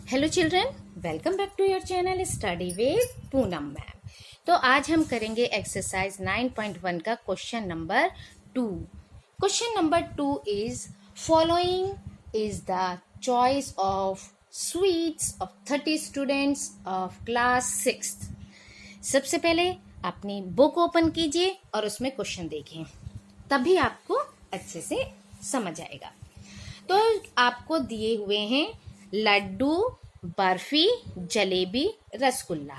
Hello children, welcome back to your channel study with Poonam ma'am. तो आज हम करेंगे एक्सरसाइज 9.1 का question number 2। Question number 2 is following is the choice of sweets of 30 students of class 6th। सबसे पहले अपनी book open कीजिए और उसमें क्वेश्चन देखें, तभी आपको अच्छे से समझ आएगा। तो आपको दिए हुए हैं लड्डू, बर्फी, जलेबी, रसगुल्ला।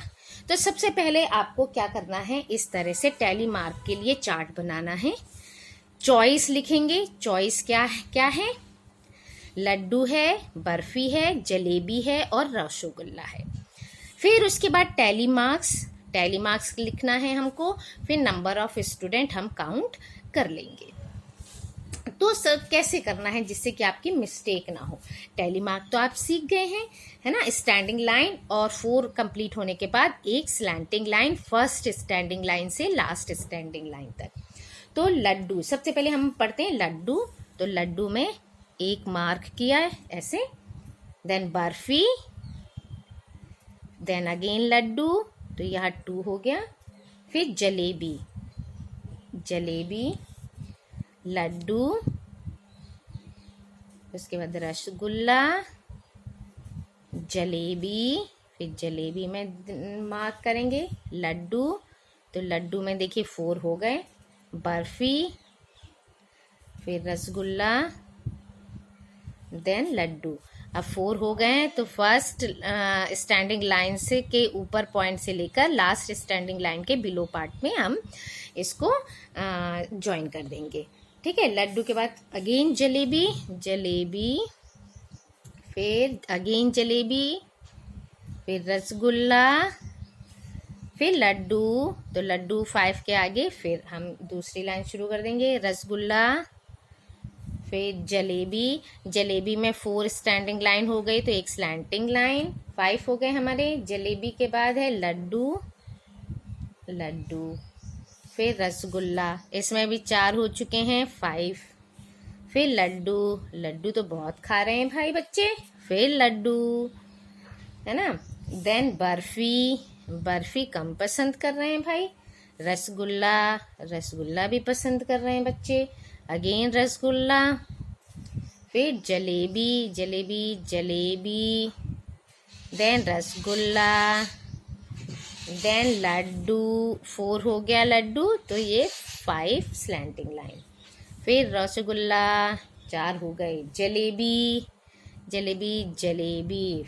तो सबसे पहले आपको क्या करना है, इस तरह से टैली मार्क के लिए चार्ट बनाना है। चॉइस लिखेंगे। चॉइस क्या है? लड्डू है, बर्फी है, जलेबी है और रसगुल्ला है। फिर उसके बाद टैली मार्क्स लिखना है हमको। फिर नंबर ऑफ स्टूडेंट हम काउंट कर लेंगे। तो सर कैसे करना है जिससे कि आपकी मिस्टेक ना हो। टैली मार्क तो आप सीख गए हैं, है ना। स्टैंडिंग लाइन और 4 कंप्लीट होने के बाद एक slanting line, first standing line से लास्ट स्टैंडिंग लाइन तक। तो लड्डू सबसे पहले हम पढ़ते हैं लड्डू। तो लड्डू में एक मार्क किया है ऐसे, then barfi, then again laddu, तो यहाँ 2 हो गया। फिर जलेबी, लड्डू, उसके बाद रसगुल्ला, जलेबी, फिर जलेबी में मार्क करेंगे लड्डू, तो लड्डू में देखिए 4 हो गए। बर्फी, फिर रसगुल्ला, देन लड्डू। अब 4 हो गए हैं, तो फर्स्ट स्टैंडिंग लाइन से के ऊपर पॉइंट से लेकर लास्ट स्टैंडिंग लाइन के बिलो पार्ट में हम इसको ज्वाइन कर देंगे। ठीक है। लड्डू के बाद अगेन जलेबी, फिर अगेन जलेबी, फिर रसगुल्ला, फिर लड्डू। तो लड्डू 5 के आगे फिर हम दूसरी लाइन शुरू कर देंगे, रसगुल्ला, फिर जलेबी में 4 स्टैंडिंग लाइन हो गई, तो एक स्लैंटिंग लाइन, 5 हो गए हमारे। जलेबी के बाद है लड्डू, फिर रसगुल्ला, इसमें भी 4 हो चुके हैं, 5। फिर लड्डू तो बहुत खा रहे हैं भाई बच्चे। फिर लड्डू, है ना। देन बर्फी कम पसंद कर रहे हैं भाई। रसगुल्ला भी पसंद कर रहे हैं बच्चे। अगेन रसगुल्ला, फिर जलेबी, देन रसगुल्ला, देन लड्डू, 4 हो गया लड्डू, तो ये 5 स्लैंटिंग लाइन। फिर रसगुल्ला, 4 हो गए। जलेबी,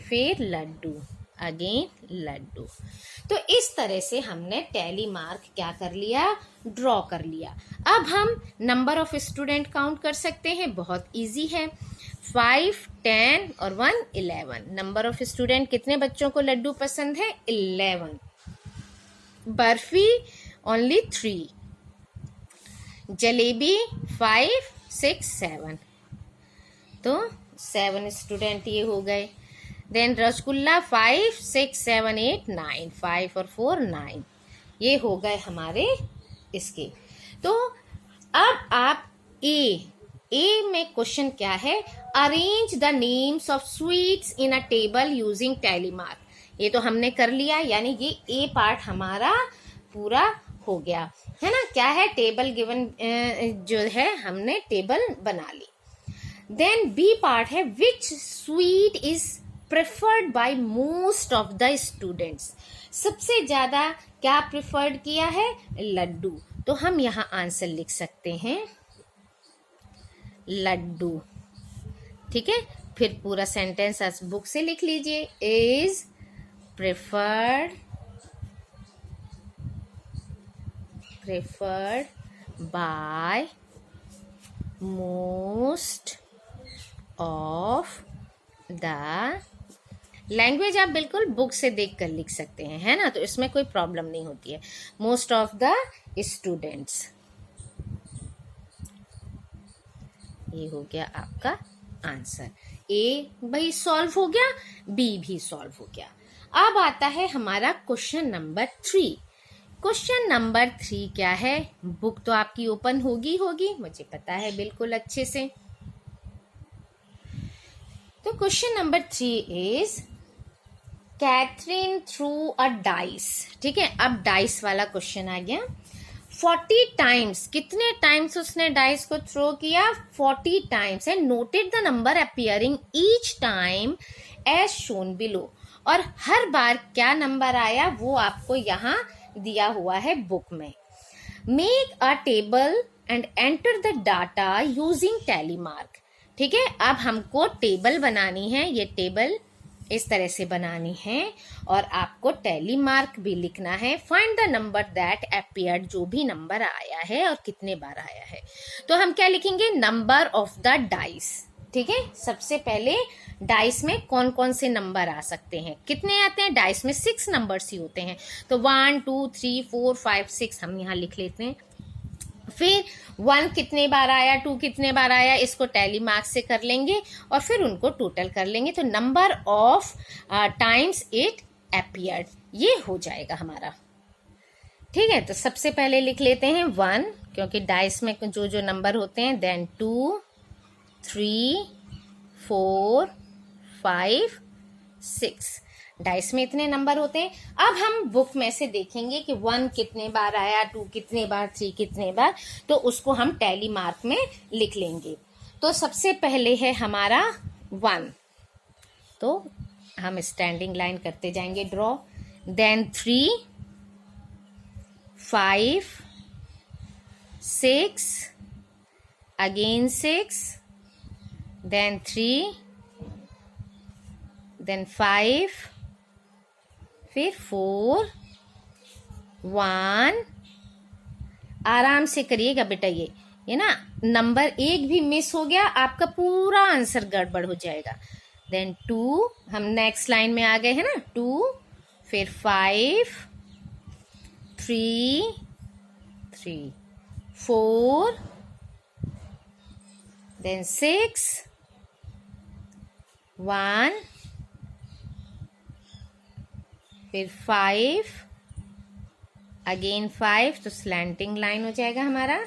फिर लड्डू, अगेन लड्डू। तो इस तरह से हमने टैली मार्क क्या कर लिया, ड्रॉ कर लिया। अब हम नंबर ऑफ स्टूडेंट काउंट कर सकते हैं, बहुत इजी है। 5, 10 और 1 11। नंबर ऑफ स्टूडेंट कितने बच्चों को लड्डू पसंद है? 11। बर्फी ओनली 3, जलेबी 5, 6, 7, तो 7 स्टूडेंट ये हो गए। देन रसगुल्ला 5, 6, 7, 8, 9, 5 और 4 9, ये हो गए हमारे इसके। तो अब आप ए में क्वेश्चन क्या है, arrange the names of sweets in a table using tally mark. ये तो हमने कर लिया, यानी ये ए पार्ट हमारा पूरा हो गया, है ना। क्या है, टेबल गिवन जो है हमने टेबल बना ली। देन बी पार्ट है, which sweet is preferred by most of the students. सबसे ज्यादा क्या प्रेफर्ड किया है? लड्डू। तो हम यहाँ आंसर लिख सकते हैं लड्डू। ठीक है। फिर पूरा सेंटेंस आज बुक से लिख लीजिए, is preferred by most of the. Language आप बिल्कुल बुक से देखकर लिख सकते हैं, है ना, तो इसमें कोई प्रॉब्लम नहीं होती है। मोस्ट ऑफ द स्टूडेंट्स, ये हो गया आपका आंसर। ए भाई सॉल्व हो गया, बी भी सॉल्व हो गया। अब आता है हमारा क्वेश्चन नंबर 3। क्वेश्चन नंबर 3 क्या है, बुक तो आपकी ओपन होगी मुझे पता है बिल्कुल अच्छे से। तो question number 3 is Catherine threw a dice. ठीक है, अब डाइस वाला क्वेश्चन आ गया। 40 टाइम्स, कितने टाइम्स उसने डाइस को थ्रो किया? 40 times. And noted the number appearing each time as shown below. और हर बार क्या नंबर आया वो आपको यहाँ दिया हुआ है बुक में। Make a table and enter the data using tally mark. ठीक है, अब हमको टेबल बनानी है। ये टेबल इस तरह से बनानी है और आपको टैली मार्क भी लिखना है। Find the number that appeared, जो भी नंबर आया है और कितने बार आया है। तो हम क्या लिखेंगे? Number of the dice. ठीक है, सबसे पहले डाइस में कौन कौन से नंबर आ सकते हैं, कितने आते हैं? डाइस में 6 नंबर्स ही होते हैं, तो 1 2 3 4 5 6 हम यहाँ लिख लेते हैं। फिर 1 कितने बार आया, 2 कितने बार आया, इसको टैली मार्क से कर लेंगे और फिर उनको टोटल कर लेंगे। तो number of times it appeared, ये हो जाएगा हमारा। ठीक है, तो सबसे पहले लिख लेते हैं 1, क्योंकि डाइस में जो जो नंबर होते हैं। देन 2 3 4 5 6, डाइस में इतने नंबर होते हैं। अब हम बुक में से देखेंगे कि 1 कितने बार आया, 2 कितने बार, 3 कितने बार, तो उसको हम टैली मार्क में लिख लेंगे। तो सबसे पहले है हमारा 1, तो हम स्टैंडिंग लाइन करते जाएंगे draw. Then 3 5 6, again 6, then 3, then 5, फिर 4 1। आराम से करिएगा बेटा, ये ना नंबर एक भी मिस हो गया आपका पूरा आंसर गड़बड़ हो जाएगा। देन 2, हम नेक्स्ट लाइन में आ गए हैं ना, 2, फिर 5 3 3 4, देन 6 1, फिर 5, अगेन 5, तो स्लैंटिंग लाइन हो जाएगा हमारा।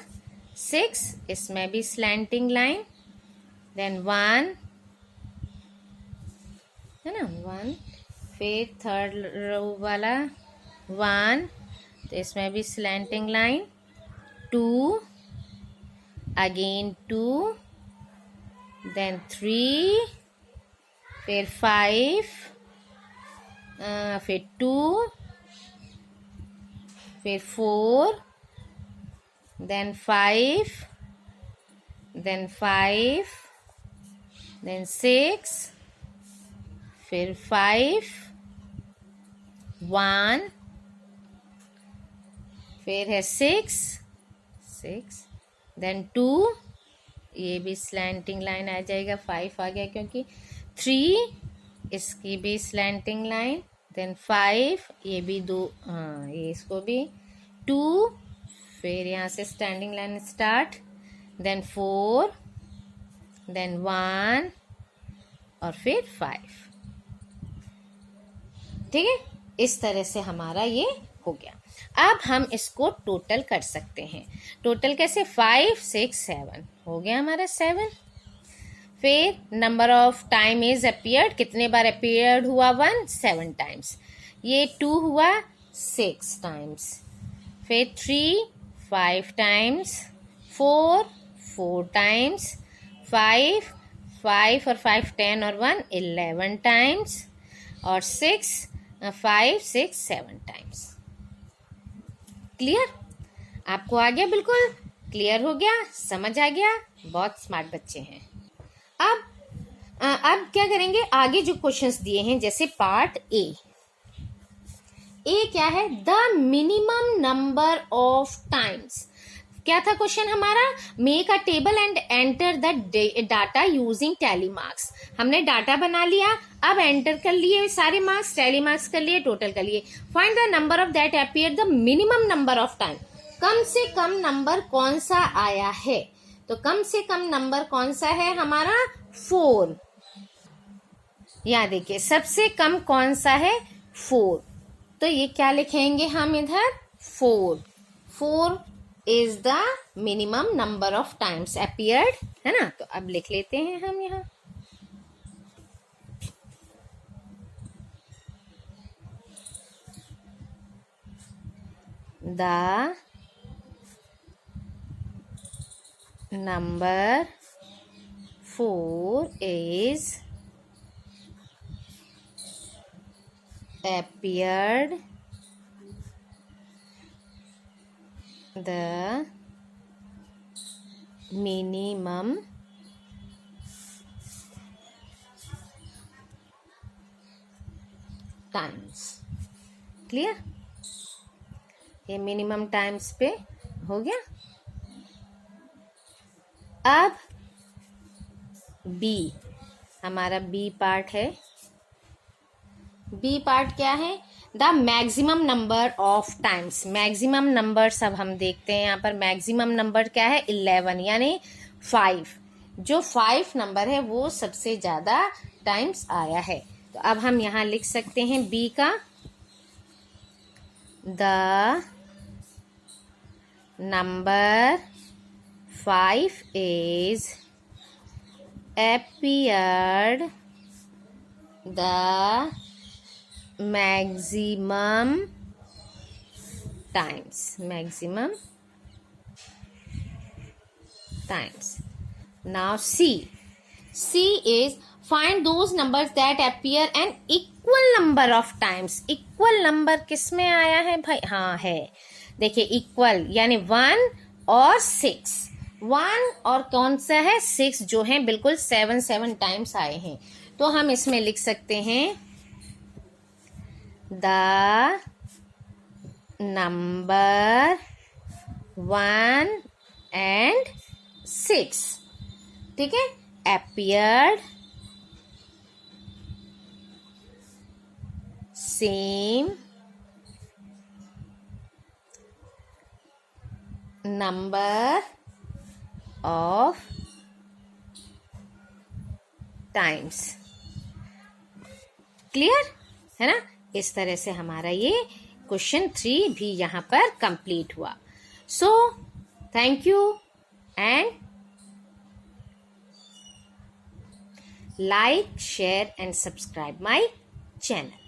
6, इसमें भी स्लैंटिंग लाइन। देन 1, है ना 1, फिर थर्ड रो वाला 1, तो इसमें भी स्लैंटिंग लाइन। 2, अगेन 2, देन 3, फिर 5, फिर 2, फिर 4, देन 5, देन 5, देन 6, फिर 5 1, फिर है 6 6, देन 2, ये भी स्लैंटिंग लाइन आ जाएगा, 5 आ गया क्योंकि 3, इसकी भी स्लैंटिंग लाइन। देन 5, ये भी 2, हाँ ये इसको भी 2, फिर यहाँ से standing line start. Then 4, then 1 और फिर 5। ठीक है, इस तरह से हमारा ये हो गया। अब हम इसको टोटल कर सकते हैं। टोटल कैसे? 5 6 7 हो गया हमारा 7। फिर number of time is appeared, कितने बार अपीयर्ड हुआ? 1 7 टाइम्स। ये 2 हुआ 6 टाइम्स। फिर 3 5 टाइम्स, 4 4 टाइम्स, 5 5 और 5 10 और 1 11 टाइम्स, और 6 5 6 7 टाइम्स। क्लियर? आपको आ गया? बिल्कुल क्लियर हो गया, समझ आ गया, बहुत स्मार्ट बच्चे हैं। अब क्या करेंगे? आगे जो क्वेश्चंस दिए हैं, जैसे पार्ट ए क्या है? The minimum number of times. क्या था क्वेश्चन हमारा? Make a table and enter the data using tally marks. हमने डाटा बना लिया, अब एंटर कर लिए सारे मार्क्स, टैली मार्क्स कर लिए, टोटल कर लिए। Find the number of that appear the minimum number of time. कम से कम नंबर कौन सा आया है? तो कम से कम नंबर कौन सा है हमारा? 4। यहाँ देखिए, सबसे कम कौन सा है? 4। तो ये क्या लिखेंगे हम इधर? 4। 4 is the minimum number of times appeared, है ना? तो अब लिख लेते हैं हम यहाँ। The number 4 is appeared the minimum times. Clear? ये मिनिमम टाइम्स पे हो गया. अब बी, हमारा बी पार्ट है. बी पार्ट क्या है? The maximum number of times. Maximum number सब हम देखते हैं यहाँ पर. मैक्सिमम नंबर क्या है? 11, यानी 5. जो 5 नंबर है वो सबसे ज्यादा टाइम्स आया है. तो अब हम यहाँ लिख सकते हैं बी का, the number 5 is appeared the maximum times. Maximum times. Now C. C is find those numbers that appear an equal number of times. Equal number किस में आया है भाई? हाँ है, देखिए इक्वल यानी 1 और 6. 1 और कौन सा है? 6, जो है बिल्कुल 7 टाइम्स आए हैं. तो हम इसमें लिख सकते हैं द नंबर 1 and 6. ठीक है? appeared same number of times. Clear है ना? इस तरह से हमारा ये क्वेश्चन 3 भी यहाँ पर कंप्लीट हुआ. So thank you and like, share and subscribe my channel.